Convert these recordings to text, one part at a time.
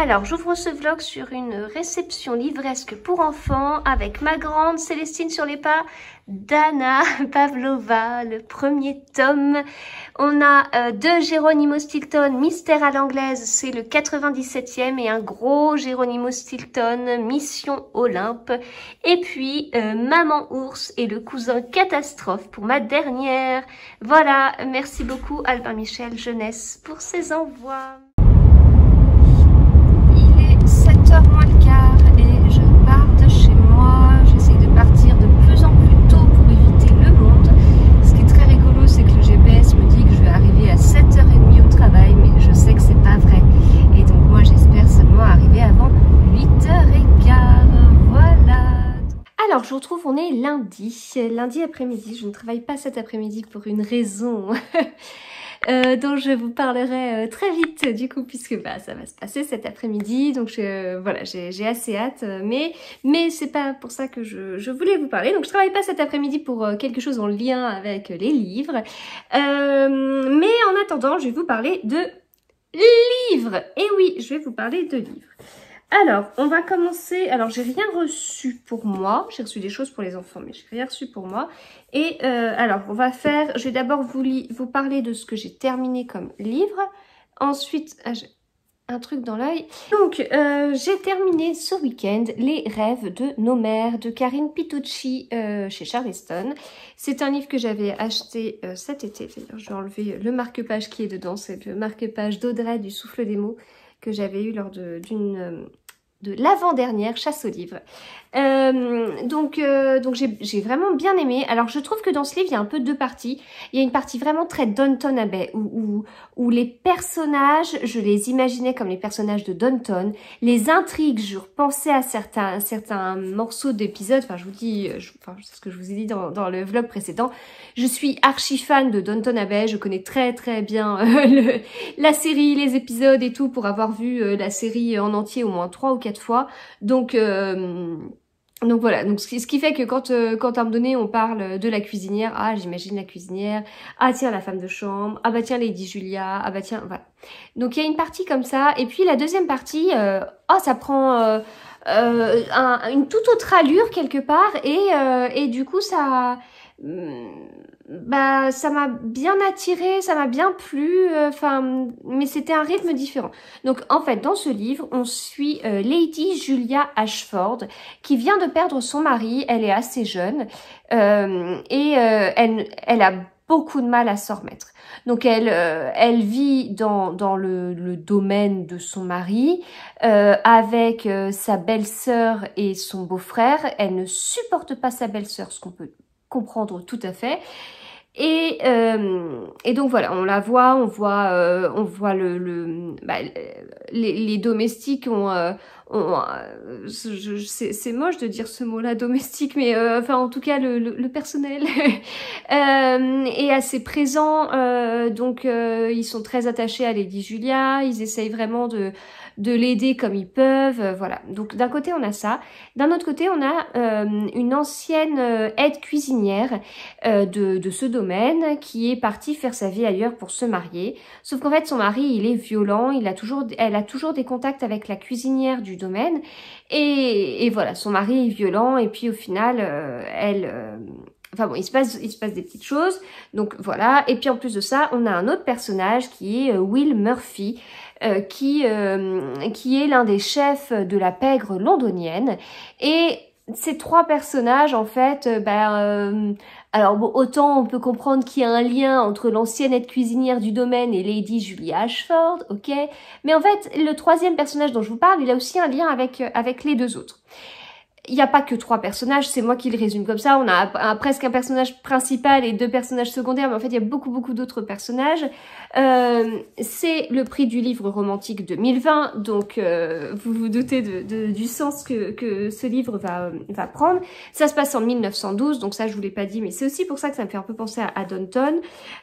Alors, j'ouvre ce vlog sur une réception livresque pour enfants avec ma grande Célestine sur les pas d'Anna Pavlova, le premier tome. On a deux Geronimo Stilton, Mystère à l'anglaise, c'est le 97e, et un gros Geronimo Stilton, Mission Olympe. Et puis, Maman Ours et le cousin Catastrophe pour ma dernière. Voilà, merci beaucoup Albin Michel Jeunesse pour ces envois. 7h moins le quart et je pars de chez moi. J'essaie de partir de plus en plus tôt pour éviter le monde. Ce qui est très rigolo, c'est que le GPS me dit que je vais arriver à 7h30 au travail, mais je sais que c'est pas vrai. Et donc moi j'espère seulement arriver avant 8h15. Voilà. Alors je vous retrouve, on est lundi après-midi. Je ne travaille pas cet après-midi pour une raison dont je vous parlerai très vite du coup, puisque ça va se passer cet après-midi, donc voilà, j'ai assez hâte, mais c'est pas pour ça que je voulais vous parler. Donc je travaille pas cet après-midi pour quelque chose en lien avec les livres, mais en attendant je vais vous parler de livres. Et oui, je vais vous parler de livres. Alors, on va commencer. Alors, j'ai rien reçu pour moi. J'ai reçu des choses pour les enfants, mais j'ai rien reçu pour moi. Et alors, on va faire. Je vais d'abord vous parler de ce que j'ai terminé comme livre. Ensuite, j'ai un truc dans l'œil. Donc, j'ai terminé ce week-end Les rêves de nos mères de Karine Pitucci chez Charleston. C'est un livre que j'avais acheté cet été. D'ailleurs, je vais enlever le marque-page qui est dedans. C'est le marque-page d'Audrey du Souffle des mots que j'avais eu lors de l'avant-dernière chasse aux livres. Donc j'ai vraiment bien aimé. Alors je trouve que dans ce livre il y a un peu deux parties. Il y a une partie vraiment très Downton Abbey où les personnages, je les imaginais comme les personnages de Downton. Les intrigues, je repensais à certains morceaux d'épisodes. Enfin je vous dis, c'est ce que je vous ai dit dans le vlog précédent. Je suis archi fan de Downton Abbey. Je connais très très bien la série, les épisodes et tout, pour avoir vu la série en entier au moins 3 ou 4 fois. Donc voilà, donc ce qui fait que quand à un moment donné on parle de la cuisinière, ah j'imagine la cuisinière, ah tiens la femme de chambre, ah bah tiens Lady Julia, ah bah tiens, voilà. Donc il y a une partie comme ça, et puis la deuxième partie, ça prend une toute autre allure quelque part, et du coup ça m'a bien attiré, ça m'a bien plu, mais c'était un rythme différent. Donc en fait dans ce livre on suit Lady Julia Ashford qui vient de perdre son mari. Elle est assez jeune et elle a beaucoup de mal à s'en remettre. Donc elle vit dans le domaine de son mari avec sa belle-sœur et son beau-frère. Elle ne supporte pas sa belle-sœur, ce qu'on peut comprendre tout à fait. Et donc voilà, on la voit, on voit les domestiques c'est moche de dire ce mot-là, domestique, mais en tout cas le personnel est assez présent, donc ils sont très attachés à Lady Julia, ils essayent vraiment de l'aider comme ils peuvent, voilà. Donc d'un côté on a ça, d'un autre côté on a une ancienne aide cuisinière de ce domaine qui est partie faire sa vie ailleurs pour se marier. Sauf qu'en fait son mari il est violent, elle a toujours des contacts avec la cuisinière du domaine, et voilà, son mari est violent, et puis au final il se passe des petites choses, donc voilà. Et puis en plus de ça, on a un autre personnage qui est Will Murphy, qui est l'un des chefs de la pègre londonienne. Et ces trois personnages, en fait, alors bon, autant on peut comprendre qu'il y a un lien entre l'ancienne aide cuisinière du domaine et Lady Julia Ashford, ok, mais en fait, le troisième personnage dont je vous parle, il a aussi un lien avec les deux autres. Il n'y a pas que 3 personnages, c'est moi qui le résume comme ça. On a presque un personnage principal et 2 personnages secondaires, mais en fait il y a beaucoup d'autres personnages. C'est le prix du livre romantique 2020, donc vous vous doutez du sens que ce livre va prendre. Ça se passe en 1912, donc ça je vous l'ai pas dit, mais c'est aussi pour ça que ça me fait un peu penser à Downton.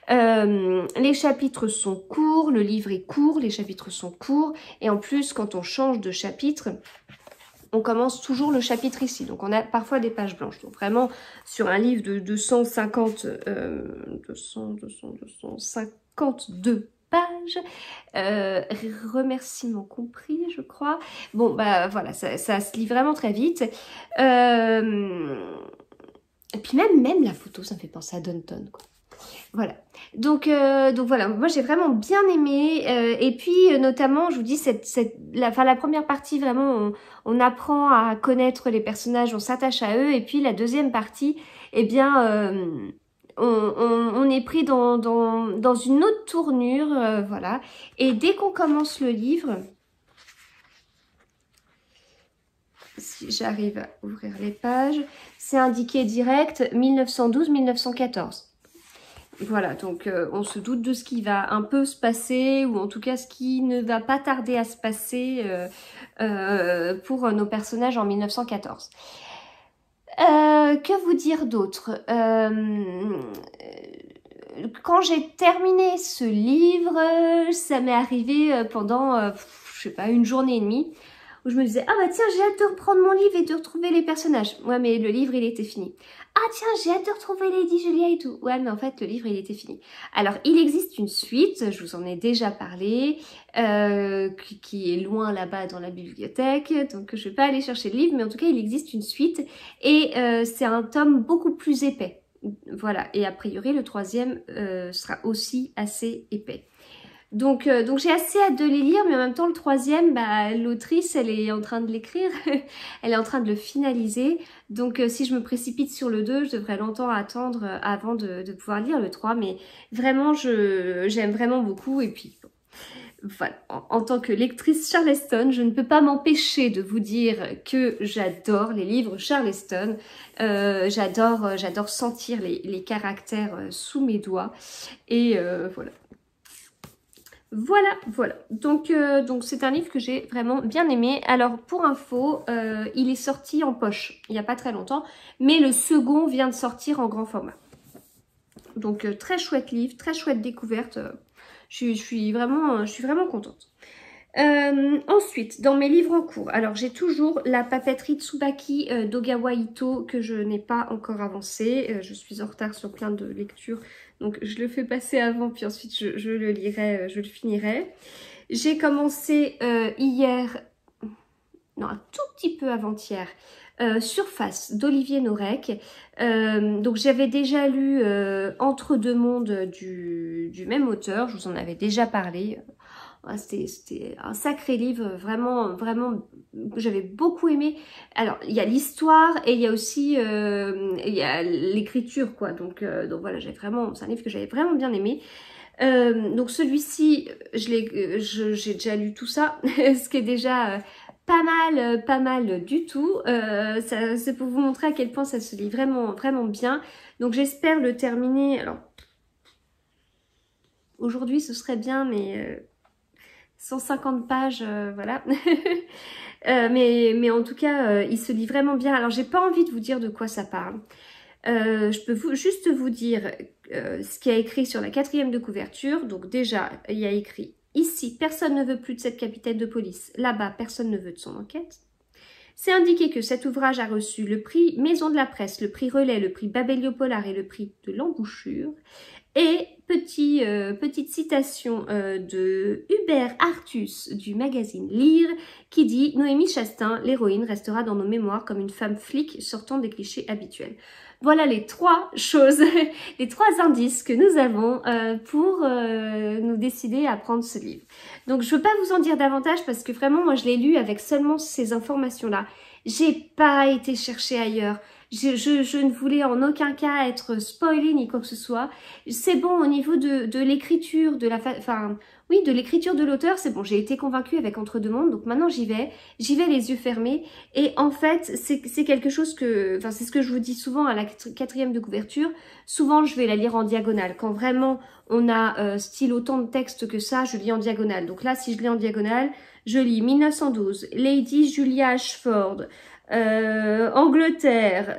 Les chapitres sont courts, le livre est court, les chapitres sont courts, et en plus quand on change de chapitre, on commence toujours le chapitre ici, donc on a parfois des pages blanches. Donc vraiment sur un livre de 252 pages. Remerciements compris, je crois. Bon, bah voilà, ça se lit vraiment très vite. Et puis même la photo, ça me fait penser à Downton, quoi. Voilà. Donc voilà, moi j'ai vraiment bien aimé. Et puis notamment, je vous dis, la première partie, vraiment, on apprend à connaître les personnages, on s'attache à eux. Et puis la deuxième partie, eh bien, on est pris dans une autre tournure, voilà. Et dès qu'on commence le livre, si j'arrive à ouvrir les pages, c'est indiqué direct 1912-1914. Voilà, donc on se doute de ce qui va un peu se passer, ou en tout cas ce qui ne va pas tarder à se passer pour nos personnages en 1914. Que vous dire d'autre? Quand j'ai terminé ce livre, ça m'est arrivé pendant, je sais pas, une journée et demie, où je me disais, ah bah tiens, j'ai hâte de reprendre mon livre et de retrouver les personnages. Ouais, mais le livre, il était fini. Ah tiens, j'ai hâte de retrouver Lady Julia et tout. Ouais, mais en fait, le livre, il était fini. Alors, il existe une suite, je vous en ai déjà parlé, qui est loin là-bas dans la bibliothèque, donc je vais pas aller chercher le livre, mais en tout cas, il existe une suite, et c'est un tome beaucoup plus épais. Voilà, et a priori, le troisième sera aussi assez épais. Donc j'ai assez hâte de les lire, mais en même temps, le troisième, bah, l'autrice, elle est en train de l'écrire, elle est en train de le finaliser. Donc si je me précipite sur le 2, je devrais longtemps attendre avant de pouvoir lire le 3. Mais vraiment, j'aime vraiment beaucoup. Et puis, voilà, en tant que lectrice Charleston, je ne peux pas m'empêcher de vous dire que j'adore les livres Charleston. J'adore sentir les caractères sous mes doigts. Et voilà. Voilà. Donc c'est un livre que j'ai vraiment bien aimé. Alors, pour info, il est sorti en poche il n'y a pas très longtemps, mais le second vient de sortir en grand format. Donc, très chouette livre, très chouette découverte. Je suis vraiment contente. Ensuite, dans mes livres en cours, alors j'ai toujours la papeterie Tsubaki d'Ogawa Ito que je n'ai pas encore avancé. Je suis en retard sur plein de lectures, donc je le fais passer avant, puis ensuite je le lirai, je le finirai. J'ai commencé hier, non un tout petit peu avant-hier, Surface d'Olivier Norek. Donc j'avais déjà lu Entre deux mondes du même auteur, je vous en avais déjà parlé. C'était un sacré livre, vraiment que j'avais beaucoup aimé. Alors, il y a l'histoire et il y a aussi il y a l'écriture, quoi. Donc voilà, c'est un livre que j'avais vraiment bien aimé. Donc celui-ci, j'ai déjà lu tout ça, ce qui est déjà pas mal du tout. C'est pour vous montrer à quel point ça se lit vraiment bien. Donc j'espère le terminer. Alors, aujourd'hui, ce serait bien, mais 150 pages, voilà. Mais en tout cas, il se lit vraiment bien. Alors, j'ai pas envie de vous dire de quoi ça parle. Je peux juste vous dire ce qu'il y a écrit sur la 4e de couverture. Donc déjà, il y a écrit « Ici, personne ne veut plus de cette capitaine de police. Là-bas, personne ne veut de son enquête. » C'est indiqué que cet ouvrage a reçu le prix Maison de la Presse, le prix Relais, le prix Babelio Polar et le prix de l'embouchure. Et petite citation de Hubert Artus du magazine Lire qui dit « Noémie Chastain, l'héroïne, restera dans nos mémoires comme une femme flic sortant des clichés habituels. » Voilà les 3 choses, les 3 indices que nous avons pour nous décider à prendre ce livre. Donc je ne veux pas vous en dire davantage parce que vraiment moi je l'ai lu avec seulement ces informations-là. J'ai pas été chercher ailleurs. Je ne voulais en aucun cas être spoilée ni quoi que ce soit. C'est bon au niveau de l'écriture, de l'écriture de l'auteur, c'est bon. J'ai été convaincue avec Entre deux mondes, donc maintenant j'y vais les yeux fermés. Et en fait, c'est quelque chose c'est ce que je vous dis souvent à la 4e de couverture. Souvent, je vais la lire en diagonale. Quand vraiment on a style autant de texte que ça, je lis en diagonale. Donc là, si je lis en diagonale, je lis 1912, Lady Julia Ashford. Angleterre,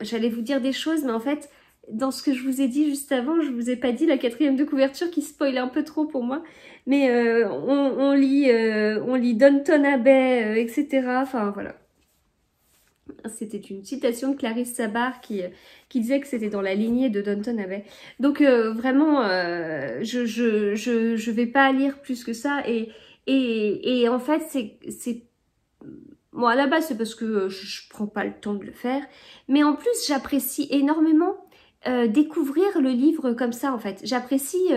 j'allais vous dire des choses, mais en fait, dans ce que je vous ai dit juste avant, je vous ai pas dit la 4e de couverture qui spoil un peu trop pour moi, mais on lit Downton Abbey, etc. Enfin voilà. C'était une citation de Clarisse Sabar qui disait que c'était dans la lignée de Downton Abbey. Donc vraiment, je vais pas lire plus que ça. Et en fait, c'est bon, à la base, c'est parce que je prends pas le temps de le faire. Mais en plus, j'apprécie énormément découvrir le livre comme ça, en fait. J'apprécie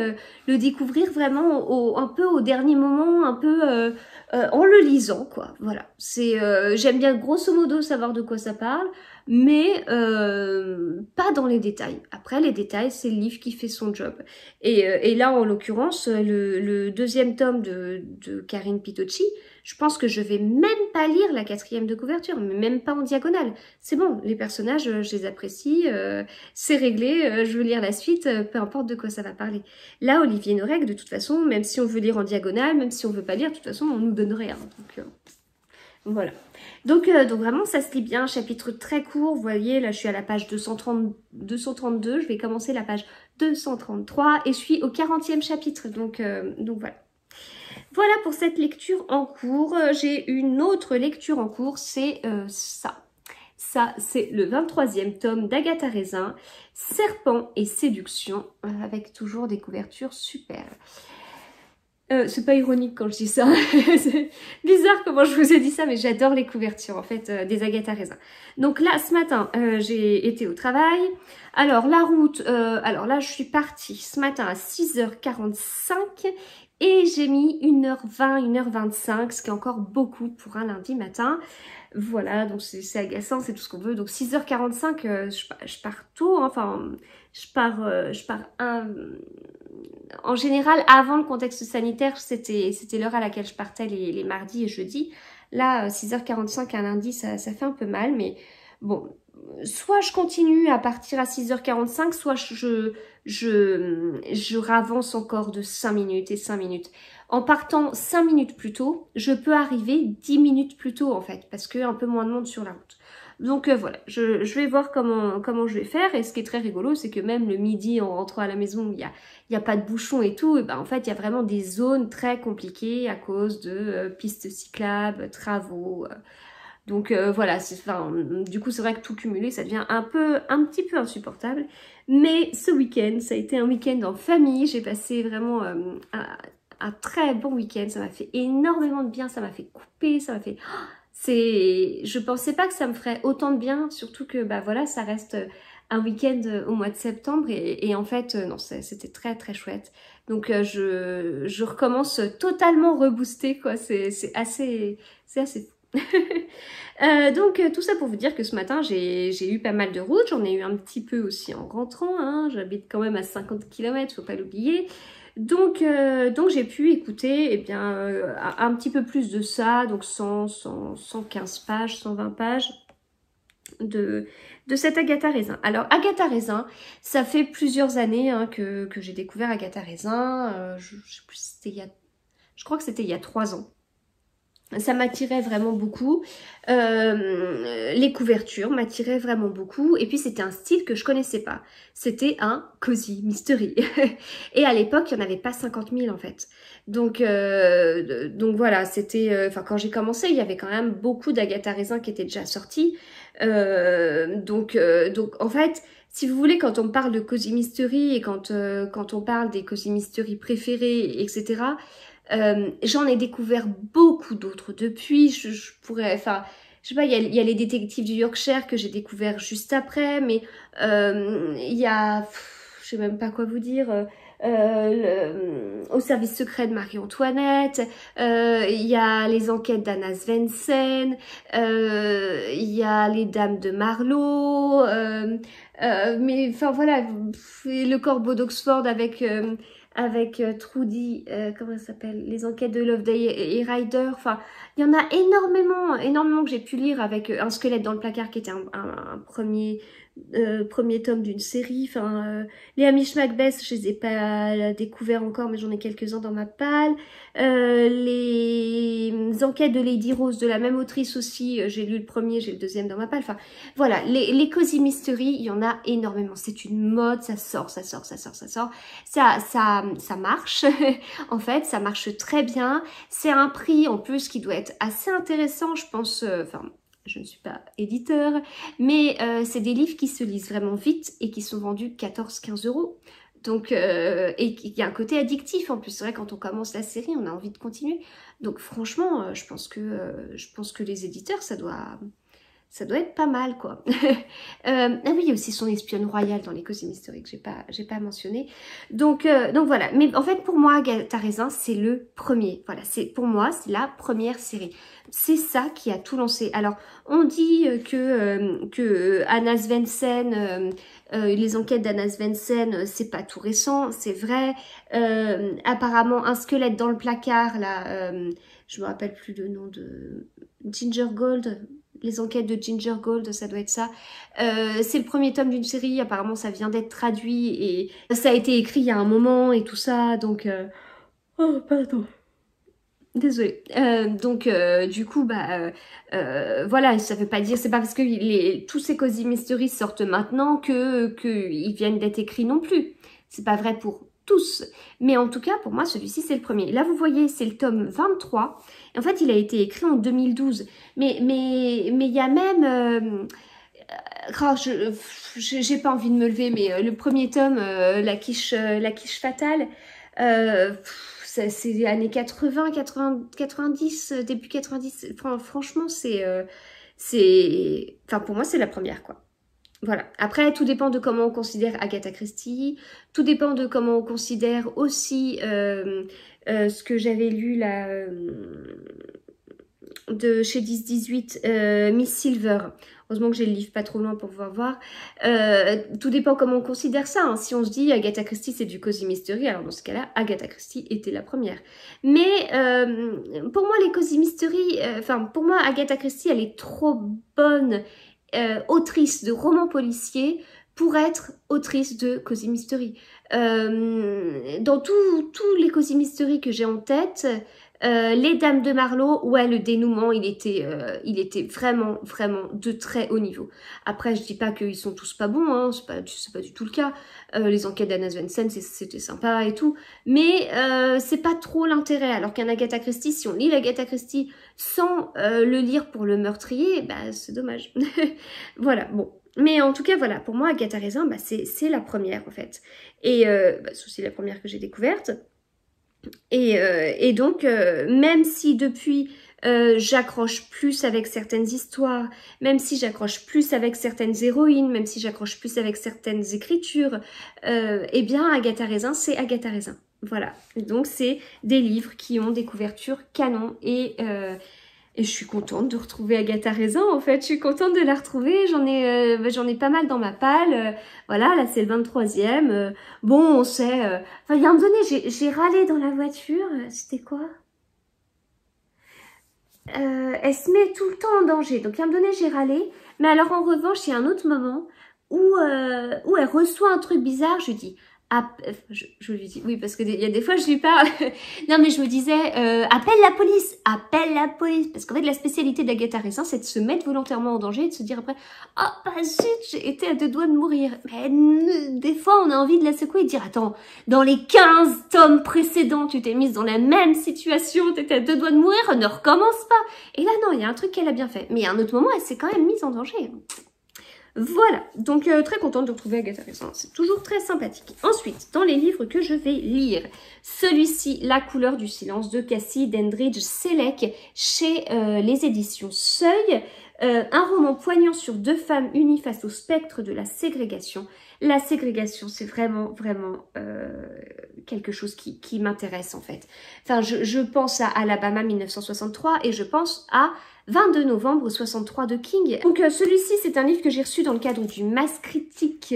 le découvrir vraiment un peu au dernier moment, un peu en le lisant, quoi. Voilà. J'aime bien grosso modo savoir de quoi ça parle, mais pas dans les détails. Après, les détails, c'est le livre qui fait son job. Et là, en l'occurrence, le deuxième tome de Karine Pitocci, je pense que je vais même pas lire la 4e de couverture, mais même pas en diagonale. C'est bon, les personnages, je les apprécie, c'est réglé, je veux lire la suite, peu importe de quoi ça va parler. Là, Olivier Norek, de toute façon, même si on veut lire en diagonale, même si on veut pas lire, de toute façon, on nous donne rien. Donc, voilà. Donc vraiment, ça se lit bien, chapitre très court. Vous voyez, là, je suis à la page 232, je vais commencer la page 233 et je suis au 40e chapitre. Donc voilà. Voilà pour cette lecture en cours. J'ai une autre lecture en cours, c'est ça. Ça, c'est le 23e tome d'Agatha Raisin, Serpent et séduction, avec toujours des couvertures super. C'est pas ironique quand je dis ça, c'est bizarre comment je vous ai dit ça, mais j'adore les couvertures en fait des Agatha Raisin. Donc là, ce matin, j'ai été au travail. Alors la route, alors là je suis partie ce matin à 6h45 et j'ai mis 1h20, 1h25, ce qui est encore beaucoup pour un lundi matin. Voilà, donc c'est agaçant, c'est tout ce qu'on veut. Donc 6h45, je pars tôt, hein, enfin je pars en général, avant le contexte sanitaire, c'était l'heure à laquelle je partais les mardis et jeudis. Là, 6h45 un lundi, ça fait un peu mal, mais bon, soit je continue à partir à 6h45, soit je ravance encore de 5 minutes et 5 minutes. En partant 5 minutes plus tôt, je peux arriver 10 minutes plus tôt en fait, parce qu'il y a un peu moins de monde sur la route. Donc voilà, je vais voir comment je vais faire. Et ce qui est très rigolo, c'est que même le midi, en rentrant à la maison, il y a pas de bouchons et tout. Et ben, en fait, il y a vraiment des zones très compliquées à cause de pistes cyclables, travaux. Donc voilà, du coup, c'est vrai que tout cumulé, ça devient un petit peu insupportable. Mais ce week-end, ça a été un week-end en famille. J'ai passé vraiment un très bon week-end. Ça m'a fait énormément de bien. Ça m'a fait couper, ça m'a fait... Je pensais pas que ça me ferait autant de bien, surtout que bah voilà, ça reste un week-end au mois de septembre et en fait non, c'était très très chouette. Donc je recommence totalement reboostée quoi, c'est assez fou. Donc tout ça pour vous dire que ce matin j'ai eu pas mal de routes, j'en ai eu un petit peu aussi en rentrant, hein. J'habite quand même à 50 km, faut pas l'oublier. Donc j'ai pu écouter eh bien, un petit peu plus de ça, donc 115 pages, 120 pages de cette Agatha Raisin. Alors Agatha Raisin, ça fait plusieurs années hein, que j'ai découvert Agatha Raisin, je sais plus si c'était je crois que c'était il y a 3 ans. Ça m'attirait vraiment beaucoup, les couvertures m'attiraient vraiment beaucoup et puis c'était un style que je connaissais pas, c'était un cozy mystery et à l'époque il n'y en avait pas 50 000 en fait, donc voilà, c'était, enfin quand j'ai commencé il y avait quand même beaucoup d'Agatha Raisin qui étaient déjà sortis, donc en fait si vous voulez, quand on parle de cozy mystery et quand on parle des cozy mystery préférés, etc., j'en ai découvert beaucoup d'autres depuis. Je pourrais, enfin, je sais pas, il y a les détectives du Yorkshire que j'ai découvert juste après, mais il y a, je sais même pas quoi vous dire. Au service secret de Marie-Antoinette, il y a les enquêtes d'Anna Svensson, il y a les dames de Marlowe, mais enfin voilà, le corbeau d'Oxford avec Trudy, comment ça s'appelle, les enquêtes de Loveday et Ryder, enfin il y en a énormément que j'ai pu lire avec un squelette dans le placard qui était un premier tome d'une série, enfin les Hamish Macbeth je les ai pas découverts encore mais j'en ai quelques-uns dans ma palle, les enquêtes de Lady Rose de la même autrice aussi, j'ai lu le premier, j'ai le deuxième dans ma palle, enfin voilà, les cozy mystery, il y en a énormément, c'est une mode, ça sort, ça marche en fait, ça marche très bien, c'est un prix en plus qui doit être assez intéressant je pense, enfin je ne suis pas éditeur, mais c'est des livres qui se lisent vraiment vite et qui sont vendus 14-15 euros. Donc, et il y a un côté addictif en plus. C'est vrai, quand on commence la série, on a envie de continuer. Donc franchement, je pense que les éditeurs, ça doit être pas mal, quoi. Ah oui, il y a aussi son espionne royale dans les Cosy Mystery que j'ai pas mentionné. Donc voilà. Mais en fait, pour moi, Agatha Raisin, c'est le premier. Voilà, pour moi, c'est la première série. C'est ça qui a tout lancé. Alors, on dit que Anna Svensson, les enquêtes d'Anna Svensson, c'est pas tout récent, c'est vrai. Apparemment, un squelette dans le placard, là, je me rappelle plus le nom de Ginger Gold. Les enquêtes de Ginger Gold, ça doit être ça. C'est le premier tome d'une série, apparemment ça vient d'être traduit et ça a été écrit il y a un moment et tout ça, donc... Oh, pardon. Désolée. Du coup, voilà, ça veut pas dire, c'est pas parce que tous ces Cosy Mystery sortent maintenant qu'ils viennent d'être écrits non plus. C'est pas vrai pour tous. Mais en tout cas, pour moi, celui-ci, c'est le premier. Là, vous voyez, c'est le tome 23. Et en fait, il a été écrit en 2012. Mais il y a même... j'ai pas envie de me lever, mais le premier tome, la quiche fatale, c'est les années 80, 90, début 90. Franchement, enfin, pour moi, c'est la première, quoi. Voilà. Après, tout dépend de comment on considère Agatha Christie. Tout dépend de comment on considère aussi ce que j'avais lu là de chez 10-18, Miss Silver. Heureusement que j'ai le livre pas trop loin pour pouvoir voir. Tout dépend comment on considère ça. Hein. Si on se dit Agatha Christie c'est du Cosy Mystery, alors dans ce cas-là, Agatha Christie était la première. Mais pour moi, les Cosy Mystery, pour moi, Agatha Christie, elle est trop bonne autrice de romans policiers pour être autrice de Cosy Mystery. Dans tous les Cosy Mystery que j'ai en tête, les Dames de Marlowe, ouais, le dénouement, il était vraiment, vraiment de très haut niveau. Après, je dis pas qu'ils sont tous pas bons, hein, c'est pas du tout le cas. Les enquêtes d'Anna Svensson, c'était sympa et tout, mais c'est pas trop l'intérêt. Alors qu'un Agatha Christie, si on lit l'Agatha Christie sans le lire pour le meurtrier, bah c'est dommage. Voilà, bon. Mais en tout cas, voilà, pour moi, Agatha Raisin, c'est la première, en fait. Et c'est aussi la première que j'ai découverte. Et donc, même si depuis, j'accroche plus avec certaines histoires, même si j'accroche plus avec certaines héroïnes, même si j'accroche plus avec certaines écritures, eh bien, Agatha Raisin, c'est Agatha Raisin. Voilà. Donc, c'est des livres qui ont des couvertures canon et je suis contente de retrouver Agatha Raisin, en fait. Je suis contente de la retrouver. J'en ai pas mal dans ma palle. Voilà, là, c'est le 23e. Bon, on sait... Enfin, il y a un moment donné, j'ai râlé dans la voiture. C'était quoi elle se met tout le temps en danger. Donc, il y a un moment donné, j'ai râlé. Mais alors, en revanche, il y a un autre moment où elle reçoit un truc bizarre. Je dis... je lui dis, oui, parce qu'il y a des fois je lui parle. Non, mais je me disais, appelle la police, parce qu'en fait la spécialité d'Agatha Raisin, c'est de se mettre volontairement en danger et de se dire après, oh bah zut, j'ai été à deux doigts de mourir. Mais des fois on a envie de la secouer et de dire, attends, dans les 15 tomes précédents, tu t'es mise dans la même situation, t'étais à deux doigts de mourir, ne recommence pas. Et là non, il y a un truc qu'elle a bien fait, mais il y a un autre moment, elle s'est quand même mise en danger. Voilà, donc très contente de retrouver Agatha Raisin, c'est toujours très sympathique. Ensuite, dans les livres que je vais lire, celui-ci, La couleur du silence de Cassie Dandridge Selleck chez les éditions Seuil. Un roman poignant sur deux femmes unies face au spectre de la ségrégation. La ségrégation, c'est vraiment, vraiment quelque chose qui m'intéresse en fait. Enfin, je pense à Alabama 1963 et je pense à 22 novembre 63 de King. Donc celui-ci, c'est un livre que j'ai reçu dans le cadre du Mass Critique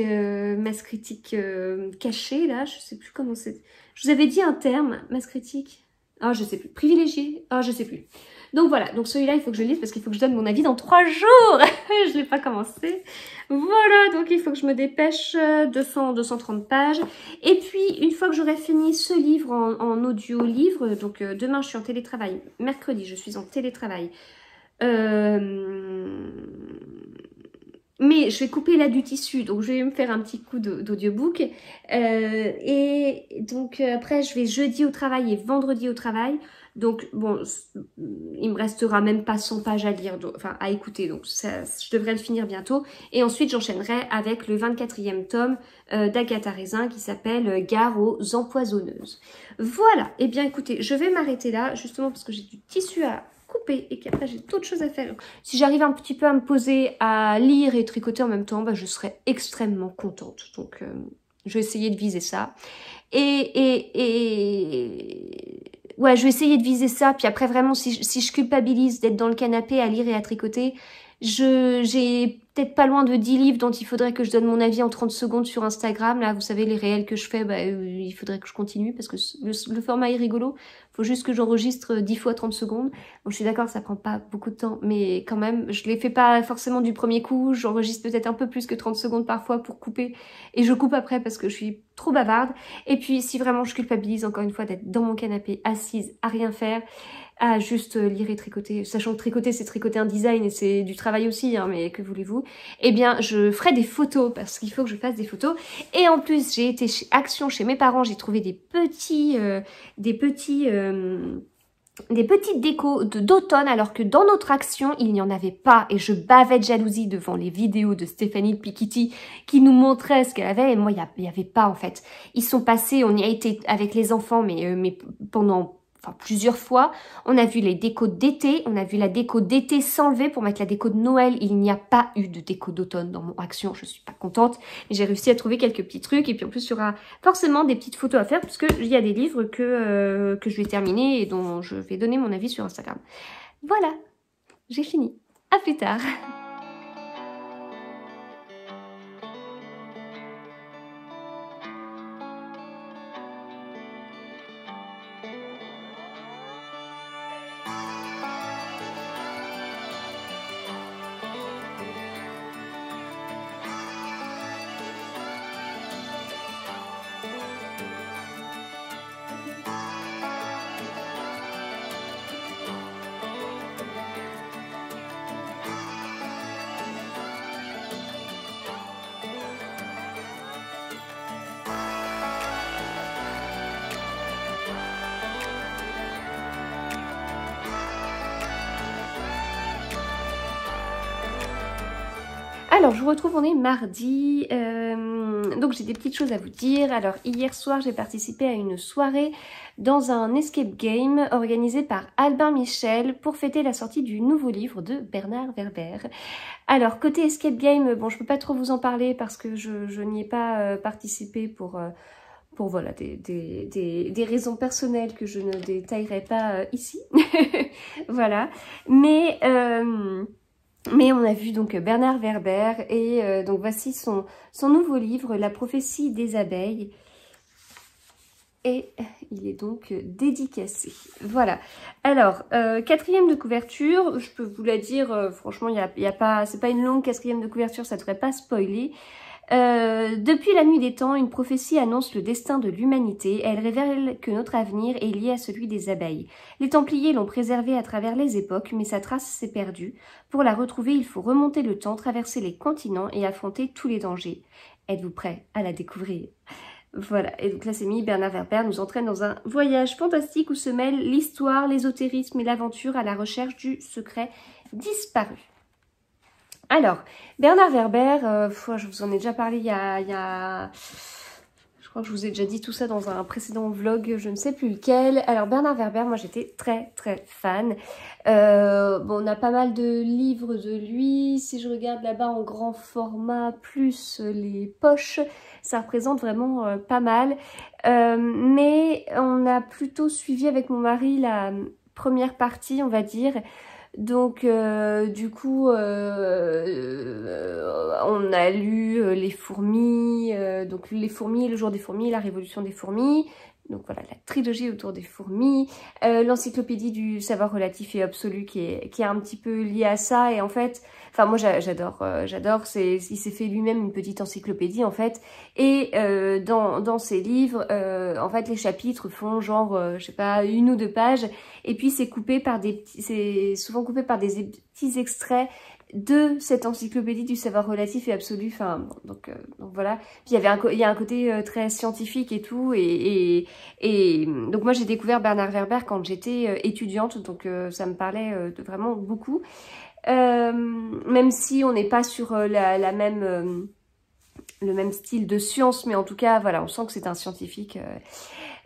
caché, là, je sais plus comment c'est. Je vous avais dit un terme, Mass Critique. Ah, je sais plus. Privilégié. Ah, je sais plus. Donc voilà, donc celui-là, il faut que je le lise parce qu'il faut que je donne mon avis dans 3 jours. Je l'ai pas commencé. Voilà, donc il faut que je me dépêche, 230 pages. Et puis, une fois que j'aurai fini ce livre en audio-livre, donc demain, je suis en télétravail. Mercredi, je suis en télétravail. Mais je vais couper là du tissu, donc je vais me faire un petit coup d'audiobook. Et donc après, je vais jeudi au travail et vendredi au travail. Donc bon, il me restera même pas 100 pages à lire, donc, enfin à écouter, donc ça, je devrais le finir bientôt. Et ensuite, j'enchaînerai avec le 24e tome d'Agatha Raisin qui s'appelle Gare aux empoisonneuses. Voilà, et bien écoutez, je vais m'arrêter là, justement parce que j'ai du tissu à couper et qu'après j'ai d'autres choses à faire. Si j'arrive un petit peu à me poser à lire et tricoter en même temps, bah, je serai extrêmement contente. Donc je vais essayer de viser ça. Ouais, je vais essayer de viser ça. Puis après vraiment, si je culpabilise d'être dans le canapé à lire et à tricoter, j'ai peut-être pas loin de 10 livres dont il faudrait que je donne mon avis en 30 secondes sur Instagram. Là, vous savez, les réels que je fais, bah, il faudrait que je continue parce que le format est rigolo. Faut juste que j'enregistre 10 fois 30 secondes. Bon, je suis d'accord, ça prend pas beaucoup de temps, mais quand même, je les fais pas forcément du premier coup. J'enregistre peut-être un peu plus que 30 secondes parfois pour couper. Et je coupe après parce que je suis trop bavarde. Et puis, si vraiment je culpabilise, encore une fois, d'être dans mon canapé, assise, à rien faire, à juste lire et tricoter, sachant que tricoter, c'est tricoter un design et c'est du travail aussi, hein, mais que voulez-vous? Eh bien, je ferai des photos parce qu'il faut que je fasse des photos. Et en plus, j'ai été chez Action, chez mes parents, j'ai trouvé des petites décos d'automne, alors que dans notre Action, il n'y en avait pas. Et je bavais de jalousie devant les vidéos de Stéphanie Piketty qui nous montrait ce qu'elle avait. Et moi, il n'y avait pas, en fait. Ils sont passés, on y a été avec les enfants, mais pendant... Enfin, plusieurs fois, on a vu les décos d'été, on a vu la déco d'été s'enlever pour mettre la déco de Noël. Il n'y a pas eu de déco d'automne dans mon Action, je suis pas contente. Mais j'ai réussi à trouver quelques petits trucs et puis en plus il y aura forcément des petites photos à faire puisque il y a des livres que je vais terminer et dont je vais donner mon avis sur Instagram. Voilà, j'ai fini. À plus tard. Alors, je vous retrouve, on est mardi, donc j'ai des petites choses à vous dire. Alors, hier soir, j'ai participé à une soirée dans un escape game organisé par Albin Michel pour fêter la sortie du nouveau livre de Bernard Werber. Alors, côté escape game, bon, je peux pas trop vous en parler parce que je n'y ai pas participé pour voilà, des raisons personnelles que je ne détaillerai pas ici. Voilà, mais on a vu donc Bernard Werber et donc voici son nouveau livre, La prophétie des abeilles. Et il est donc dédicacé. Voilà. Alors, quatrième de couverture, je peux vous la dire, franchement, y a pas, c'est pas une longue quatrième de couverture, ça devrait pas spoiler. Depuis la nuit des temps, une prophétie annonce le destin de l'humanité. Elle révèle que notre avenir est lié à celui des abeilles. Les Templiers l'ont préservée à travers les époques, mais sa trace s'est perdue. Pour la retrouver, il faut remonter le temps, traverser les continents et affronter tous les dangers. Êtes-vous prêts à la découvrir? Voilà, et donc là c'est mis, Bernard Werber nous entraîne dans un voyage fantastique où se mêlent l'histoire, l'ésotérisme et l'aventure à la recherche du secret disparu. Alors, Bernard Werber, je vous en ai déjà parlé il y a... Je crois que je vous ai déjà dit tout ça dans un précédent vlog, je ne sais plus lequel. Alors Bernard Werber, moi j'étais très fan. Bon, on a pas mal de livres de lui. Si je regarde là-bas en grand format, plus les poches, ça représente vraiment pas mal. Mais on a plutôt suivi avec mon mari la première partie, on va dire. Donc du coup on a lu Les fourmis, donc Les fourmis, Le jour des fourmis, La révolution des fourmis, donc voilà la trilogie autour des fourmis, l'encyclopédie du savoir relatif et absolu qui est un petit peu liée à ça. Et en fait, enfin moi j'adore, il s'est fait lui-même une petite encyclopédie en fait. Et dans ses livres, en fait les chapitres font genre je sais pas 1 ou 2 pages. Et puis c'est coupé par c'est souvent coupé par des petits extraits de cette encyclopédie du savoir relatif et absolu. Enfin, donc voilà. Puis il y a un côté très scientifique et tout. Et donc moi j'ai découvert Bernard Werber quand j'étais étudiante, donc ça me parlait vraiment beaucoup. Même si on n'est pas sur la même le même style de science, mais en tout cas voilà, on sent que c'est un scientifique.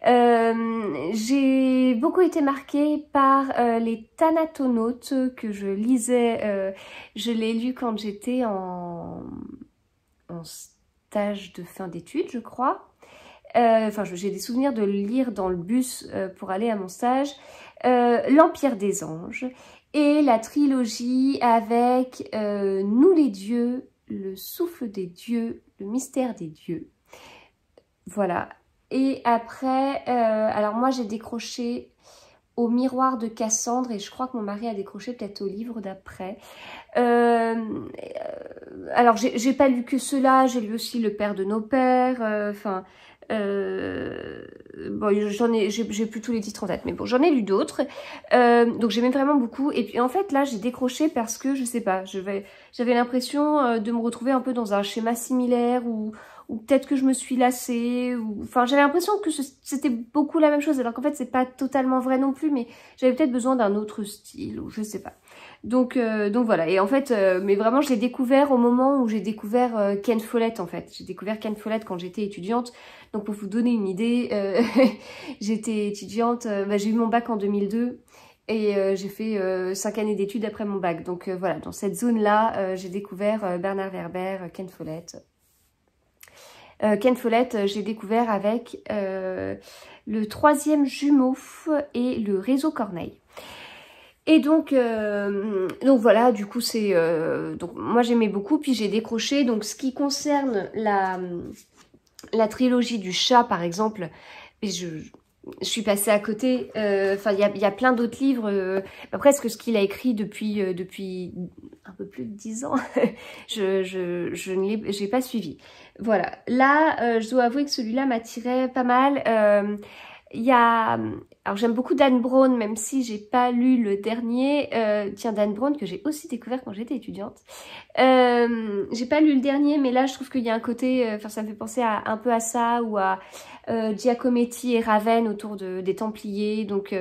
J'ai beaucoup été marquée par les Thanatonautes que je lisais. Je l'ai lu quand j'étais en stage de fin d'études, je crois. Enfin, j'ai des souvenirs de le lire dans le bus pour aller à mon stage. L'Empire des Anges et la trilogie avec Nous les dieux, Le souffle des dieux, Le mystère des dieux. Voilà. Et après, alors moi j'ai décroché au Miroir de Cassandre et je crois que mon mari a décroché peut-être au livre d'après. Alors j'ai pas lu que cela, j'ai lu aussi Le Père de nos pères, enfin... bon, j'ai plus tous les titres en tête, mais bon, j'en ai lu d'autres. Donc j'aimais vraiment beaucoup. Et puis en fait, là, j'ai décroché parce que, je sais pas, j'avais l'impression de me retrouver un peu dans un schéma similaire ou peut-être que je me suis lassée. Enfin, j'avais l'impression que c'était beaucoup la même chose, alors qu'en fait, c'est pas totalement vrai non plus, mais j'avais peut-être besoin d'un autre style, ou je sais pas. Donc voilà, et en fait, mais vraiment je l'ai découvert au moment où j'ai découvert Ken Follett en fait. J'ai découvert Ken Follett quand j'étais étudiante, donc pour vous donner une idée, j'étais étudiante, j'ai eu mon bac en 2002 et j'ai fait 5 années d'études après mon bac. Donc voilà, dans cette zone-là, j'ai découvert Bernard Werber, Ken Follett. Ken Follett, j'ai découvert avec le troisième jumeau et le réseau Corneille. Et donc voilà, du coup c'est donc moi j'aimais beaucoup, puis j'ai décroché. Donc ce qui concerne la trilogie du chat par exemple, je suis passée à côté. Enfin il y a plein d'autres livres, presque ce qu'il a écrit depuis un peu plus de 10 ans. je ne l'ai pas suivi. Voilà, là je dois avouer que celui-là m'attirait pas mal. Il y a... Alors j'aime beaucoup Dan Brown, même si j'ai pas lu le dernier. Tiens, Dan Brown que j'ai aussi découvert quand j'étais étudiante. J'ai pas lu le dernier, mais là je trouve qu'il y a un côté... Enfin ça me fait penser un peu à ça, ou à Giacometti et Raven autour des Templiers. Donc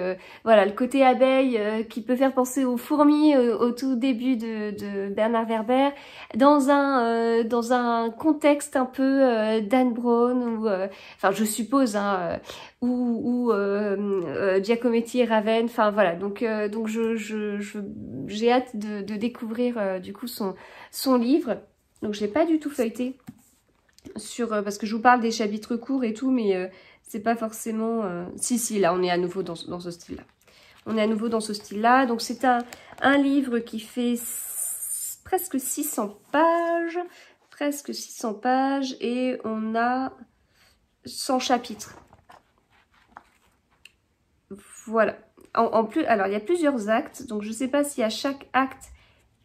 voilà, le côté abeille qui peut faire penser aux fourmis au tout début de Bernard Werber, dans un contexte un peu Dan Brown, enfin je suppose, hein, ou Giacometti et Raven, enfin voilà, donc j'ai hâte de découvrir du coup son livre. Donc je l'ai pas du tout feuilleté parce que je vous parle des chapitres courts et tout, mais c'est pas forcément si là on est à nouveau dans ce style là, on est à nouveau dans ce style là. Donc c'est un livre qui fait presque 600 pages, et on a 100 chapitres. Voilà. En plus, alors il y a plusieurs actes, donc je ne sais pas si à chaque acte,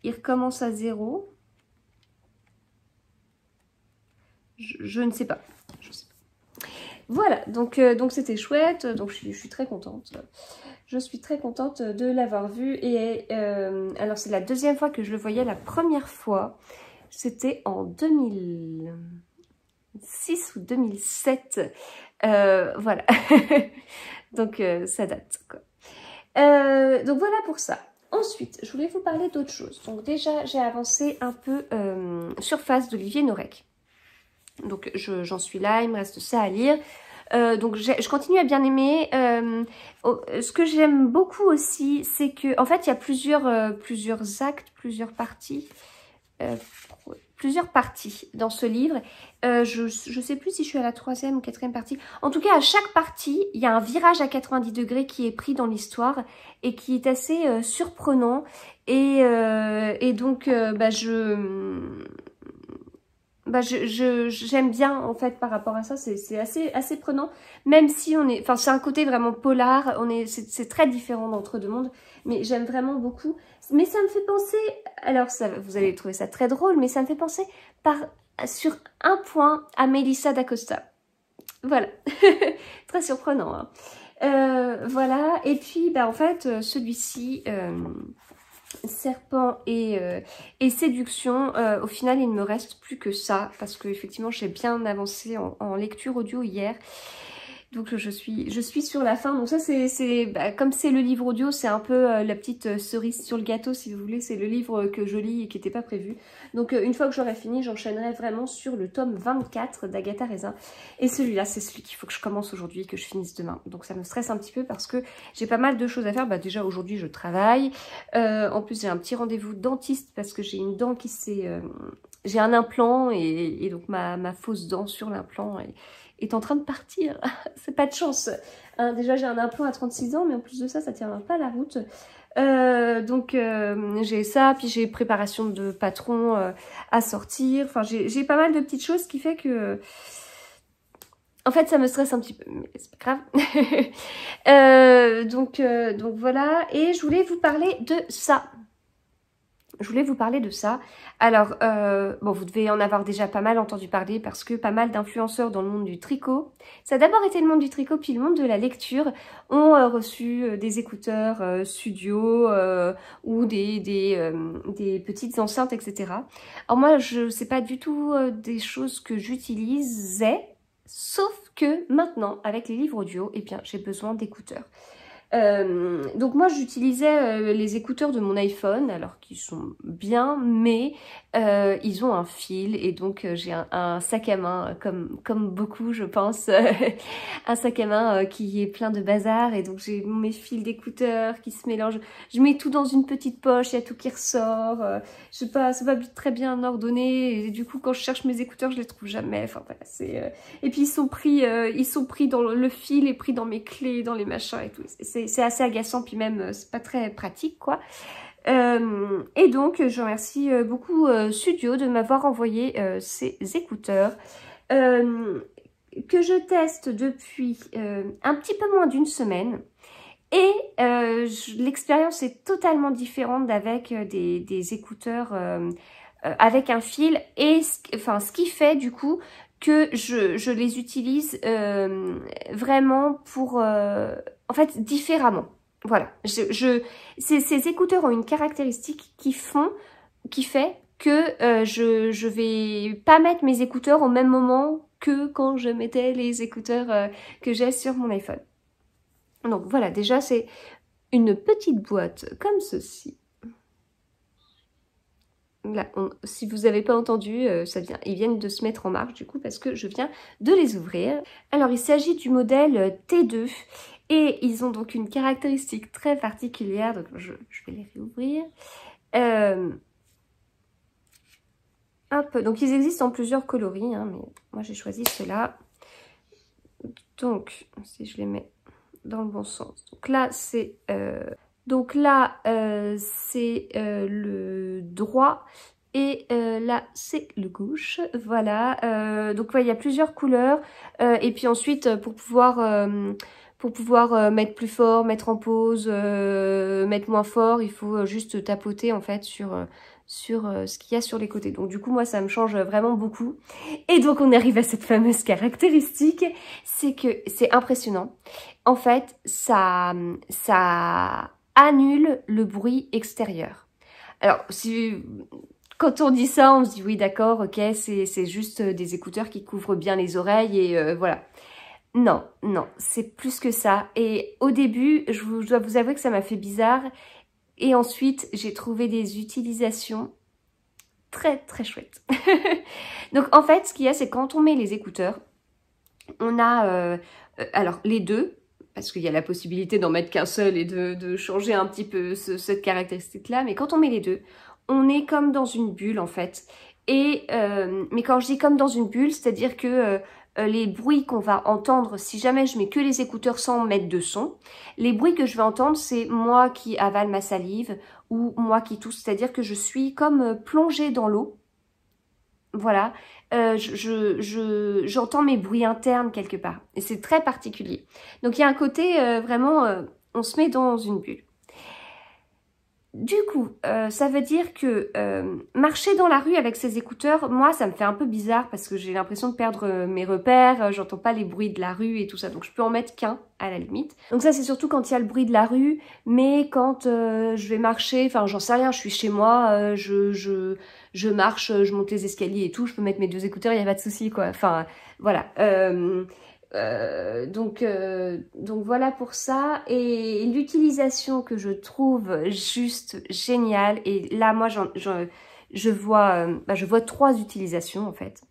il recommence à 0. Je ne sais pas. Voilà, donc c'était chouette, donc je suis très contente. Je suis très contente de l'avoir vu. Et alors c'est la deuxième fois que je le voyais. La première fois, c'était en 2006 ou 2007. Voilà. Donc ça date, quoi. Donc voilà pour ça. Ensuite, je voulais vous parler d'autre chose. Donc déjà, j'ai avancé un peu Surface d'Olivier Norek. Donc j'en suis là, il me reste ça à lire. Donc je continue à bien aimer. Ce que j'aime beaucoup aussi, c'est que en fait il y a plusieurs actes, plusieurs parties dans ce livre. Je sais plus si je suis à la 3e ou 4e partie. En tout cas, à chaque partie, il y a un virage à 90 degrés qui est pris dans l'histoire et qui est assez surprenant. Et donc, j'aime bien en fait par rapport à ça. C'est assez prenant, même si on est, enfin c'est un côté vraiment polar. C'est très différent d'Entre deux mondes, mais j'aime vraiment beaucoup. Mais ça me fait penser, alors ça, vous allez trouver ça très drôle, mais ça me fait penser sur un point à Melissa d'Acosta. Voilà, très surprenant, hein. Voilà, et puis en fait celui-ci, serpent et séduction. Au final, il ne me reste plus que ça parce que effectivement, j'ai bien avancé en lecture audio hier. Donc je suis sur la fin. Donc ça bah, comme c'est le livre audio, c'est un peu la petite cerise sur le gâteau si vous voulez. C'est le livre que je lis et qui n'était pas prévu. Donc une fois que j'aurai fini, j'enchaînerai vraiment sur le tome 24 d'Agatha Raisin. Et celui-là, c'est celui qu'il faut que je commence aujourd'hui, que je finisse demain. Donc ça me stresse un petit peu parce que j'ai pas mal de choses à faire. Bah déjà aujourd'hui je travaille. En plus j'ai un petit rendez-vous dentiste parce que j'ai une dent qui s'est... j'ai un implant et donc ma fausse dent sur l'implant est en train de partir. C'est pas de chance. Hein, déjà, j'ai un implant à 36 ans, mais en plus de ça, ça tient pas la route. Donc, j'ai ça, puis j'ai préparation de patron à sortir. Enfin, j'ai pas mal de petites choses qui fait que... En fait, ça me stresse un petit peu, mais c'est pas grave. Donc voilà. Et je voulais vous parler de ça. Alors, bon, vous devez en avoir déjà pas mal entendu parler parce que pas mal d'influenceurs dans le monde du tricot, ça a d'abord été le monde du tricot puis le monde de la lecture, ont reçu des écouteurs studio ou des petites enceintes, etc. Alors moi, je sais pas du tout des choses que j'utilisais, sauf que maintenant, avec les livres audio, eh bien, j'ai besoin d'écouteurs. Donc moi j'utilisais les écouteurs de mon iPhone, alors qu'ils sont bien, mais ils ont un fil et donc j'ai un sac à main comme beaucoup je pense, un sac à main qui est plein de bazar et donc j'ai mes fils d'écouteurs qui se mélangent, je mets tout dans une petite poche, il y a tout qui ressort, je sais pas, c'est pas très bien ordonné et du coup quand je cherche mes écouteurs je les trouve jamais, enfin voilà c'est... Et puis ils sont pris dans le fil et pris dans mes clés, dans les machins et tout, c'est assez agaçant, puis même c'est pas très pratique quoi. Et donc je remercie beaucoup Studio de m'avoir envoyé ces écouteurs que je teste depuis un petit peu moins d'une semaine. Et l'expérience est totalement différente avec des écouteurs avec un fil et ce qui fait du coup que je les utilise vraiment pour en fait différemment. Voilà, ces écouteurs ont une caractéristique qui fait que je vais pas mettre mes écouteurs au même moment que quand je mettais les écouteurs que j'ai sur mon iPhone. Donc voilà, déjà c'est une petite boîte comme ceci. Là, si vous n'avez pas entendu, ils viennent de se mettre en marche du coup parce que je viens de les ouvrir. Alors il s'agit du modèle T2 et ils ont donc une caractéristique très particulière, donc je vais les réouvrir. Hop, donc ils existent en plusieurs coloris, hein, mais moi j'ai choisi ceux-là. Donc si je les mets dans le bon sens, donc là c'est... le droit et là c'est le gauche, voilà. Donc ouais, il y a plusieurs couleurs et puis ensuite pour pouvoir mettre plus fort, mettre en pause, mettre moins fort, il faut juste tapoter en fait sur ce qu'il y a sur les côtés. Donc du coup moi ça me change vraiment beaucoup. Et donc on arrive à cette fameuse caractéristique, c'est que c'est impressionnant. En fait ça annule le bruit extérieur. Alors quand on dit ça, on se dit oui d'accord, ok, c'est juste des écouteurs qui couvrent bien les oreilles et voilà. Non, c'est plus que ça. Et au début, je dois vous avouer que ça m'a fait bizarre. Et ensuite, j'ai trouvé des utilisations très très chouettes. Donc en fait, ce qu'il y a, c'est quand on met les écouteurs, on a alors les deux, parce qu'il y a la possibilité d'en mettre qu'un seul et de changer un petit peu cette caractéristique-là. Mais quand on met les deux, on est comme dans une bulle en fait. Et mais quand je dis comme dans une bulle, c'est-à-dire que les bruits qu'on va entendre, si jamais je mets que les écouteurs sans mettre de son, les bruits que je vais entendre, c'est moi qui avale ma salive ou moi qui tousse, c'est-à-dire que je suis comme plongée dans l'eau. Voilà, j'entends mes bruits internes quelque part et c'est très particulier. Donc il y a un côté vraiment, on se met dans une bulle. Du coup, ça veut dire que marcher dans la rue avec ces écouteurs, moi, ça me fait un peu bizarre parce que j'ai l'impression de perdre mes repères, j'entends pas les bruits de la rue et tout ça, donc je peux en mettre qu'un à la limite. Donc ça, c'est surtout quand il y a le bruit de la rue, mais quand je vais marcher, enfin, j'en sais rien, je suis chez moi, je marche, je monte les escaliers et tout, je peux mettre mes 2 écouteurs, il n'y a pas de souci, quoi. Enfin, voilà. Donc voilà pour ça, et l'utilisation que je trouve juste géniale, et là moi je vois 3 utilisations en fait.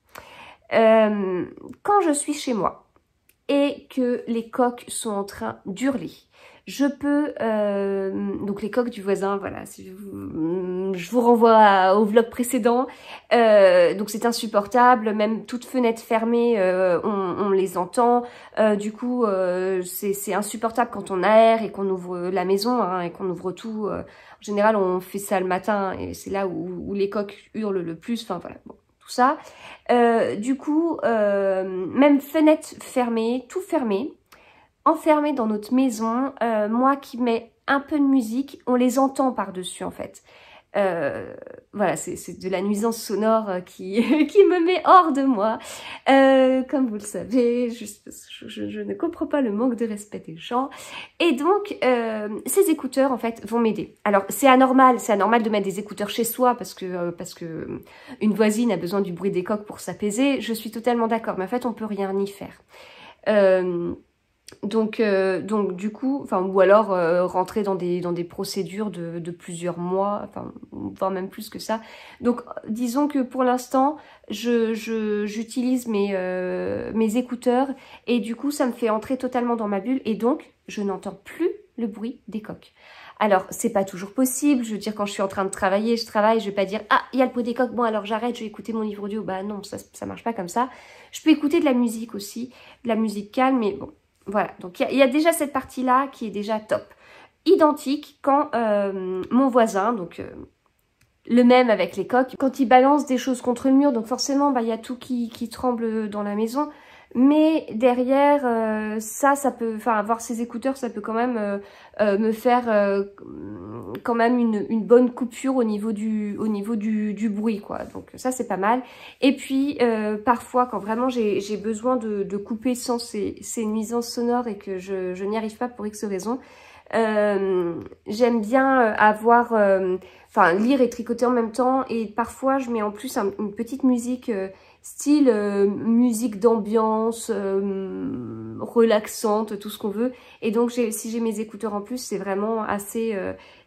Quand je suis chez moi et que les coqs sont en train d'hurler, je peux, donc les coqs du voisin, voilà, je vous renvoie au vlog précédent, donc c'est insupportable, même toute fenêtre fermée, on les entend, du coup c'est insupportable quand on aère et qu'on ouvre la maison, hein, et qu'on ouvre tout, en général on fait ça le matin, et c'est là où les coqs hurlent le plus, enfin voilà, bon, tout ça. Du coup, même fenêtre fermée, tout fermé, enfermés dans notre maison, moi qui mets un peu de musique, on les entend par-dessus en fait. Voilà, c'est de la nuisance sonore qui, qui me met hors de moi. Comme vous le savez, je ne comprends pas le manque de respect des gens. Et donc, ces écouteurs, en fait, vont m'aider. Alors, c'est anormal de mettre des écouteurs chez soi parce que une voisine a besoin du bruit des coqs pour s'apaiser. Je suis totalement d'accord, mais en fait, on peut rien y faire. Donc du coup, enfin, ou alors rentrer dans des procédures de plusieurs mois, enfin, voire même plus que ça. Donc disons que pour l'instant, j'utilise mes écouteurs, et du coup ça me fait entrer totalement dans ma bulle, et donc je n'entends plus le bruit des coqs. Alors, c'est pas toujours possible, je veux dire, quand je suis en train de travailler, je travaille, je vais pas dire « Ah, il y a le bruit des coqs, bon alors j'arrête, je vais écouter mon livre audio ». Bah non, ça marche pas comme ça. Je peux écouter de la musique aussi, de la musique calme, mais bon. Voilà, donc il y a déjà cette partie-là qui est déjà top. Identique quand mon voisin, donc le même avec les coqs, quand il balance des choses contre le mur, donc forcément, bah, il y a tout qui tremble dans la maison. Mais derrière, ça peut, enfin, avoir ces écouteurs, ça peut quand même me faire quand même une bonne coupure au niveau du bruit, quoi. Donc ça, c'est pas mal. Et puis, parfois, quand vraiment j'ai besoin de couper sans ces nuisances sonores et que je n'y arrive pas pour X raisons, j'aime bien avoir, enfin, lire et tricoter en même temps. Et parfois, je mets en plus une petite musique style musique d'ambiance, relaxante, tout ce qu'on veut. Et donc, si j'ai mes écouteurs en plus, c'est vraiment assez...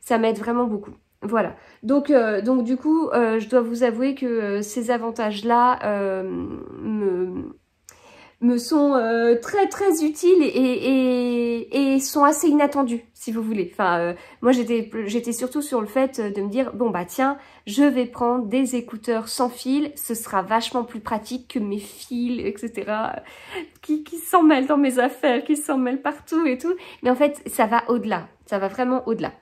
ça m'aide vraiment beaucoup. Voilà. Donc du coup, je dois vous avouer que ces avantages-là me sont très très utiles et sont assez inattendus, si vous voulez. Enfin, moi j'étais surtout sur le fait de me dire, bon bah tiens, je vais prendre des écouteurs sans fil, ce sera vachement plus pratique que mes fils, etc. qui s'en mêlent dans mes affaires, qui s'en mêlent partout et tout. Mais en fait, ça va au-delà, ça va vraiment au-delà.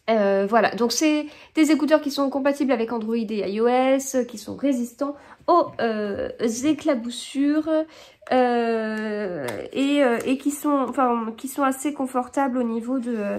Voilà, donc c'est des écouteurs qui sont compatibles avec Android et iOS, qui sont résistants aux éclaboussures et qui sont assez confortables au niveau de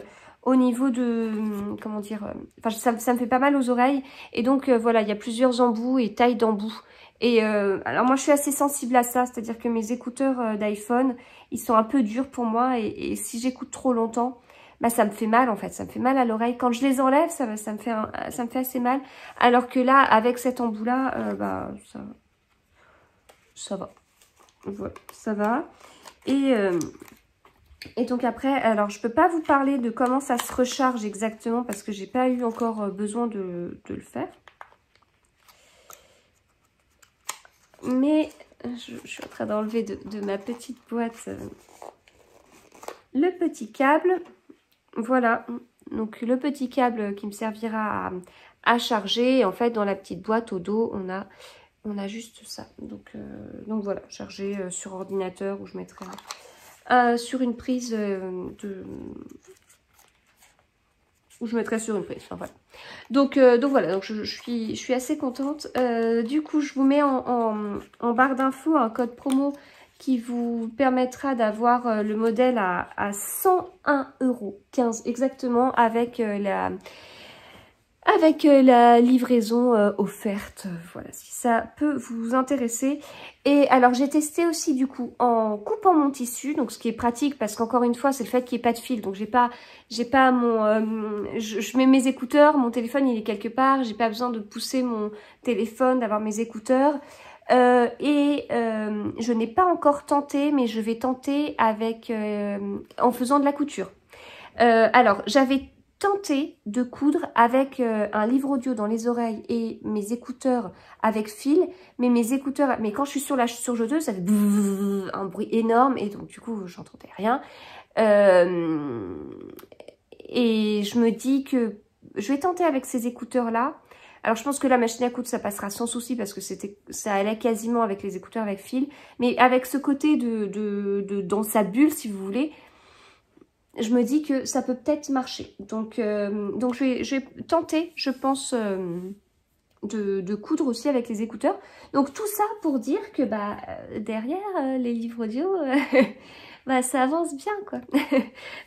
comment dire, enfin ça me fait pas mal aux oreilles, et donc voilà, il y a plusieurs embouts et tailles d'embouts. Et alors moi je suis assez sensible à ça, c'est-à-dire que mes écouteurs d'iPhone, ils sont un peu durs pour moi, et si j'écoute trop longtemps, bah ça me fait mal en fait, ça me fait mal à l'oreille. Quand je les enlève, ça me fait assez mal. Alors que là, avec cet embout là, bah ça va. Voilà, ça va. Et donc après, alors je peux pas vous parler de comment ça se recharge exactement parce que j'ai pas eu encore besoin de le faire. Mais je suis en train d'enlever de ma petite boîte le petit câble. Voilà, donc le petit câble qui me servira à charger. En fait, dans la petite boîte au dos, on a juste ça. Donc voilà, charger sur ordinateur, ou je mettrai sur une prise où je mettrai sur une prise. Enfin, voilà. Donc voilà, donc je suis assez contente. Du coup, je vous mets en barre d'infos un code promo qui vous permettra d'avoir le modèle à 101,15 € exactement avec la livraison offerte. Voilà, si ça peut vous intéresser. Et alors j'ai testé aussi du coup en coupant mon tissu, donc ce qui est pratique parce qu'encore une fois c'est le fait qu'il n'y ait pas de fil, donc j'ai pas mon je mets mes écouteurs, mon téléphone il est quelque part, j'ai pas besoin de pousser mon téléphone, d'avoir mes écouteurs. Je n'ai pas encore tenté, mais je vais tenter avec en faisant de la couture. Alors j'avais tenté de coudre avec un livre audio dans les oreilles et mes écouteurs avec fil, mais quand je suis sur la surjoueuse, ça fait un bruit énorme et donc du coup j'entendais rien. Et je me dis que je vais tenter avec ces écouteurs là. Alors je pense que la machine à coudre ça passera sans souci parce que ça allait quasiment avec les écouteurs avec fil, mais avec ce côté dans sa bulle si vous voulez, je me dis que ça peut peut-être marcher. Donc je vais tenter, je pense, de coudre aussi avec les écouteurs. Donc tout ça pour dire que derrière les livres audio, ça avance bien quoi.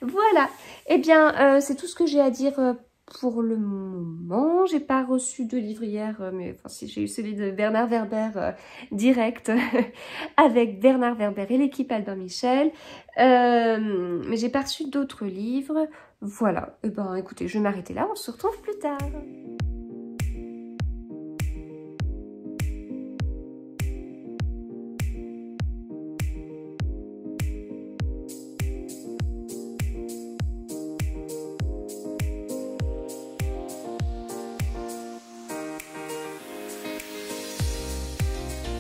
Voilà. Eh bien, c'est tout ce que j'ai à dire pour le moment. J'ai pas reçu de livre hier, mais enfin si, j'ai eu celui de Bernard Werber direct avec Bernard Werber et l'équipe Albin Michel. Mais j'ai pas reçu d'autres livres. Voilà. Et ben écoutez, je vais m'arrêter là. On se retrouve plus tard.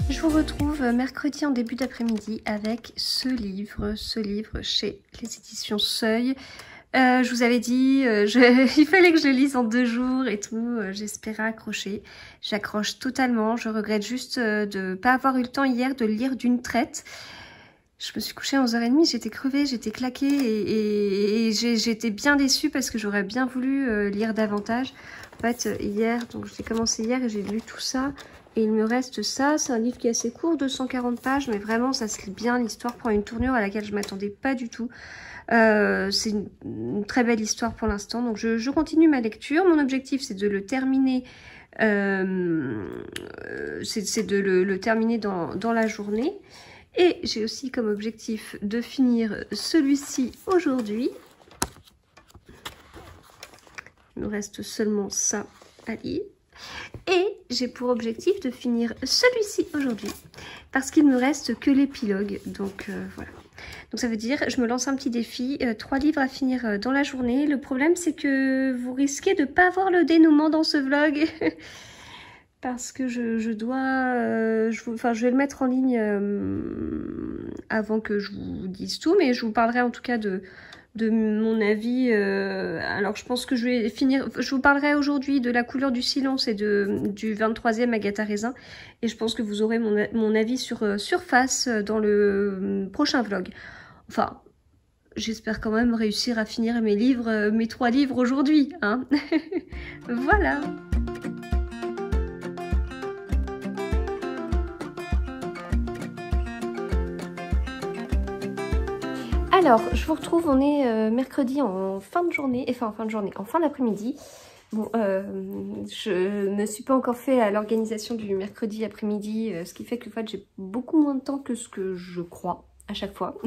Je vous retrouve mercredi en début d'après-midi avec ce livre chez les éditions Seuil. Je vous avais dit, il fallait que je le lise en 2 jours et tout, j'espérais accrocher. J'accroche totalement, je regrette juste de ne pas avoir eu le temps hier de le lire d'une traite. Je me suis couchée à 11h30, j'étais crevée, j'étais claquée et j'étais bien déçue parce que j'aurais bien voulu lire davantage. En fait, hier, donc j'ai commencé hier et j'ai lu tout ça. Et il me reste ça, c'est un livre qui est assez court, 240 pages, mais vraiment ça se lit bien, l'histoire prend une tournure à laquelle je ne m'attendais pas du tout. C'est une très belle histoire pour l'instant, donc je continue ma lecture. Mon objectif c'est de le terminer, le terminer dans la journée. Et j'ai aussi comme objectif de finir celui-ci aujourd'hui. Il me reste seulement ça à lire. Et j'ai pour objectif de finir celui-ci aujourd'hui parce qu'il me reste que l'épilogue, donc voilà. Donc ça veut dire, je me lance un petit défi, 3 livres à finir dans la journée. Le problème c'est que vous risquez de ne pas voir le dénouement dans ce vlog parce que je vais le mettre en ligne avant que je vous dise tout, mais je vous parlerai en tout cas de mon avis. Alors je pense que je vais finir, je vous parlerai aujourd'hui de La couleur du silence et du 23e Agatha Raisin, et je pense que vous aurez mon avis sur Surface dans le prochain vlog. Enfin, j'espère quand même réussir à finir mes 3 livres aujourd'hui, hein. Voilà. Alors, je vous retrouve, on est mercredi en fin de journée, en fin d'après-midi. Bon, je ne suis pas encore fait à l'organisation du mercredi après-midi, ce qui fait que en fait, j'ai beaucoup moins de temps que ce que je crois à chaque fois.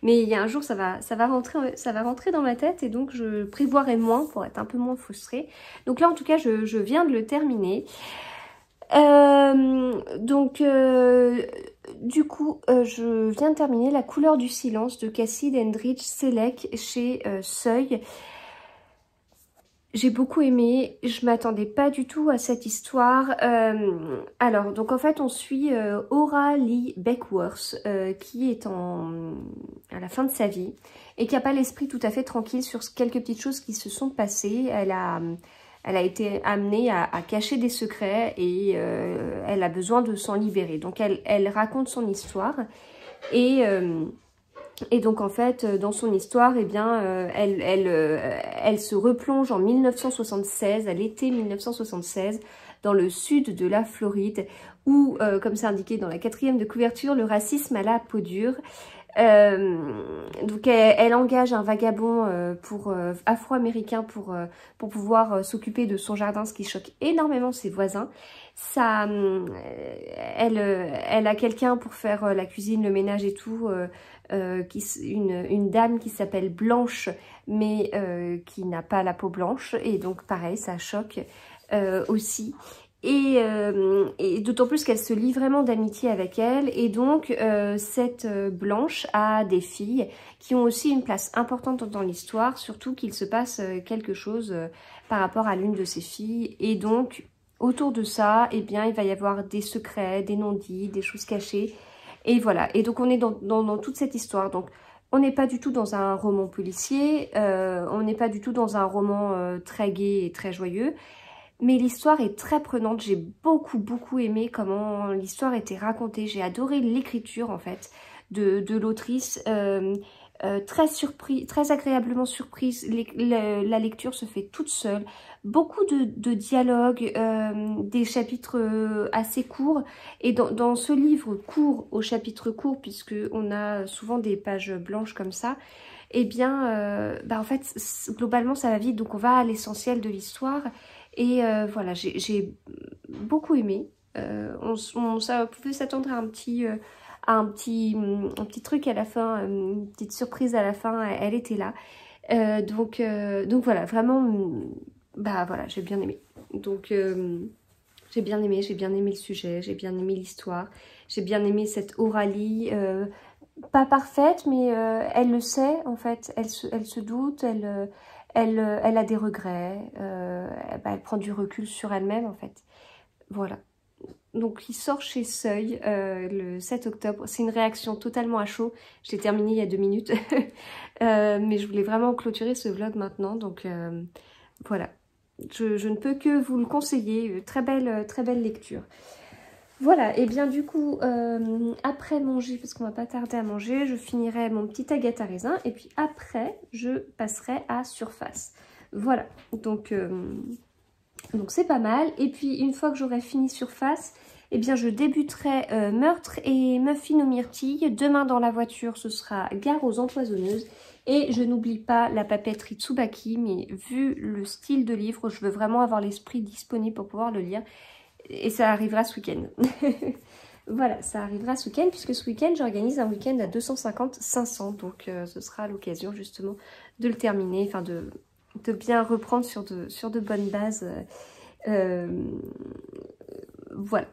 Mais il y a un jour, ça va rentrer dans ma tête et donc je prévoirai moins pour être un peu moins frustrée. Donc là, en tout cas, je viens de le terminer. Du coup, je viens de terminer La couleur du silence de Cassie Dendridge Selleck chez Seuil. J'ai beaucoup aimé, je m'attendais pas du tout à cette histoire. Alors, donc en fait, on suit Aura Lee Beckworth, qui est à la fin de sa vie et qui n'a pas l'esprit tout à fait tranquille sur quelques petites choses qui se sont passées. Elle a été amenée à cacher des secrets et elle a besoin de s'en libérer. Donc elle raconte son histoire et donc en fait dans son histoire, eh bien, elle se replonge en 1976, à l'été 1976, dans le sud de la Floride, ou, comme c'est indiqué dans la 4e de couverture, le racisme à la peau dure. Donc elle engage un vagabond afro-américain pour pouvoir s'occuper de son jardin, ce qui choque énormément ses voisins. Elle a quelqu'un pour faire la cuisine, le ménage et tout, une dame qui s'appelle Blanche, mais qui n'a pas la peau blanche, et donc pareil, ça choque aussi. Et d'autant plus qu'elle se lie vraiment d'amitié avec elle, et donc cette Blanche a des filles qui ont aussi une place importante dans l'histoire, surtout qu'il se passe quelque chose par rapport à l'une de ses filles, et donc autour de ça, eh bien, il va y avoir des secrets, des non-dits, des choses cachées, et voilà. Et donc on est dans toute cette histoire. Donc on n'est pas du tout dans un roman policier, on n'est pas du tout dans un roman très gai et très joyeux, mais l'histoire est très prenante. J'ai beaucoup aimé comment l'histoire était racontée. J'ai adoré l'écriture en fait de l'autrice. Très agréablement surprise. La lecture se fait toute seule. Beaucoup de dialogues, des chapitres assez courts. Et dans ce livre court, au chapitre court, puisque on a souvent des pages blanches comme ça, eh bien, en fait, globalement, ça va vite. Donc, on va à l'essentiel de l'histoire. Et voilà, j'ai beaucoup aimé. Ça pouvait s'attendre à un petit truc à la fin, une petite surprise à la fin, elle était là. Donc voilà, vraiment, voilà, j'ai bien aimé. Donc j'ai bien aimé le sujet, j'ai bien aimé l'histoire, j'ai bien aimé cette Aurélie, pas parfaite, mais elle le sait en fait, elle se doute, elle a des regrets, elle prend du recul sur elle-même en fait. Voilà. Donc il sort chez Seuil le 7 octobre. C'est une réaction totalement à chaud. Je l'ai terminé il y a 2 minutes. Mais je voulais vraiment clôturer ce vlog maintenant. Donc voilà. Je ne peux que vous le conseiller. Très belle lecture. Voilà, et bien du coup, après manger, parce qu'on va pas tarder à manger, je finirai mon petit Agatha raisin, et puis après, je passerai à Surface. Voilà, donc c'est pas mal. Et puis, une fois que j'aurai fini Surface, eh bien je débuterai Meurtre et Muffins aux myrtilles. Demain dans la voiture, ce sera Gare aux empoisonneuses. Et je n'oublie pas la papeterie Tsubaki, mais vu le style de livre, je veux vraiment avoir l'esprit disponible pour pouvoir le lire. Et ça arrivera ce week-end. Voilà, ça arrivera ce week-end, puisque ce week-end, j'organise un week-end à 250-500. Donc, ce sera l'occasion, justement, de le terminer, enfin, de bien reprendre sur de bonnes bases. Voilà.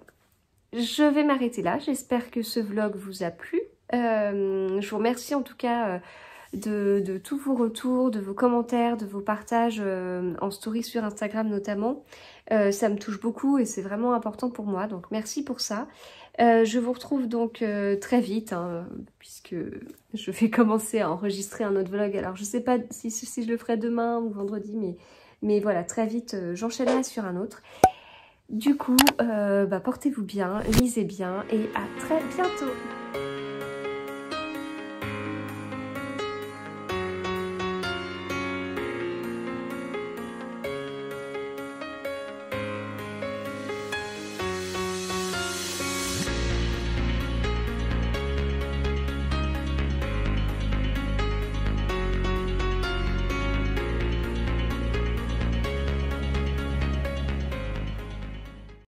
Je vais m'arrêter là. J'espère que ce vlog vous a plu. Je vous remercie, en tout cas, de tous vos retours, de vos commentaires, de vos partages en story sur Instagram notamment. Ça me touche beaucoup et c'est vraiment important pour moi, donc merci pour ça. Je vous retrouve donc très vite, hein, puisque je vais commencer à enregistrer un autre vlog. Alors je sais pas si je le ferai demain ou vendredi, mais voilà, très vite j'enchaînerai sur un autre. Du coup, portez-vous bien, lisez bien et à très bientôt.